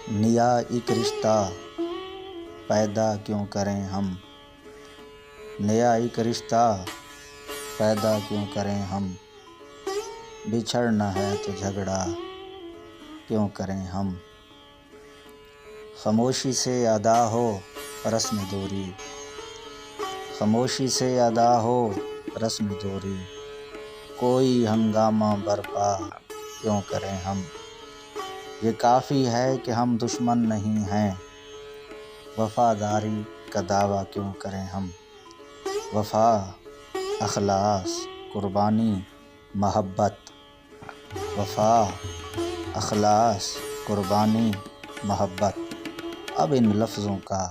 نیا ایک رشتہ پیدا کیوں کریں ہم، نیا ایک رشتہ پیدا کیوں کریں ہم، بچھڑنا ہے تو جھگڑا کیوں کریں ہم۔ خاموشی سے ادا ہو رسم دوری، خاموشی سے ادا ہو رسم دوری، کوئی ہنگامہ برپا کیوں کریں ہم۔ یہ کافی ہے کہ ہم دشمن نہیں ہیں، وفاداری کا دعویٰ کیوں کریں ہم۔ وفا، اخلاص، قربانی، محبت، وفا، اخلاص، قربانی، محبت، اب ان لفظوں کا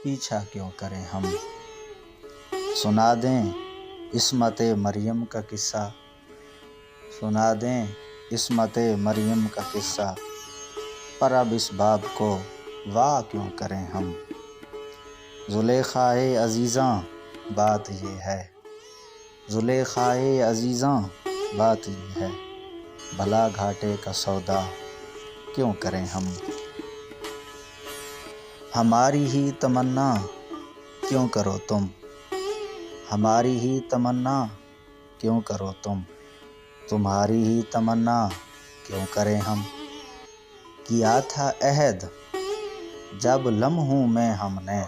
پیچھا کیوں کریں ہم۔ سنا دیں عصمت مریم کا قصہ، سنا دیں عصمت مریم کا قصہ، پر اب اس باب کو وا کیوں کریں ہم۔ زلیخائے عزیزاں بات یہ ہے، زلیخائے عزیزاں بات یہ ہے، بھلا گھاٹے کا سودا کیوں کریں ہم۔ ہماری ہی تمنا کیوں کرو تم، ہماری ہی تمنا کیوں کرو تم، تمہاری ہی تمنا کیوں کریں ہم۔ کیا تھا عہد جب لمحوں میں ہم نے،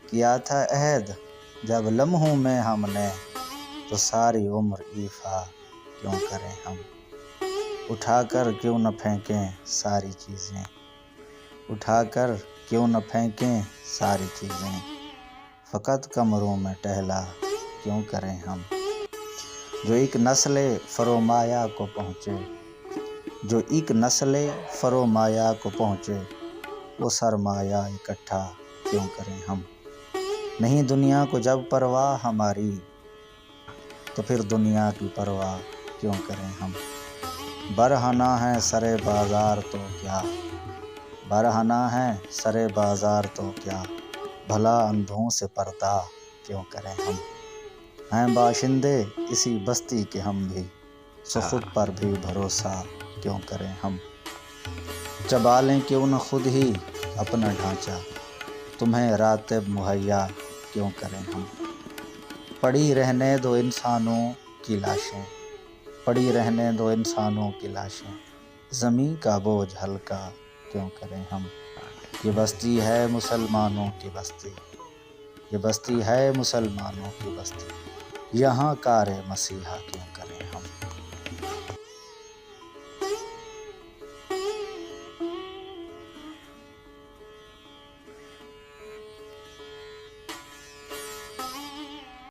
کیا تھا عہد جب لمحوں میں ہم نے، تو ساری عمر ایفا کیوں کریں ہم۔ اٹھا کر کیوں نہ پھینکیں ساری چیزیں، اٹھا کر کیوں نہ پھینکیں ساری چیزیں، فقط کمروں میں ٹہلا کیوں کریں ہم۔ جو ایک نسل فرومایہ کو پہنچے، جو ایک نسل فرومایہ کو پہنچے، وہ سرمایہ اکٹھا کیوں کریں ہم۔ نہیں دنیا کو جب پرواہ ہماری، تو پھر دنیا کی پرواہ کیوں کریں ہم۔ برہنہ ہے سر بازار تو کیا، برہنہ ہے سر بازار تو کیا، بھلا اندھوں سے پردہ کیوں کریں ہم۔ ہیں باشندے اسی بستی کے ہم بھی، سو خود پر بھی بھروسہ کیوں کریں ہم۔ چبا لیں کیوں نہ خود ہی اپنا ڈھانچہ، تمہیں راتب مہیا کیوں کریں ہم۔ پڑی رہنے دو انسانوں کی لاشیں، پڑی رہنے دو انسانوں کی لاشیں، زمیں کا بوجھ ہلکا کیوں کریں ہم۔ یہ بستی ہے مسلمانوں کی بستی، یہ بستی ہے مسلمانوں کی بستی، یہاں کار مسیحا کیوں کریں ہم۔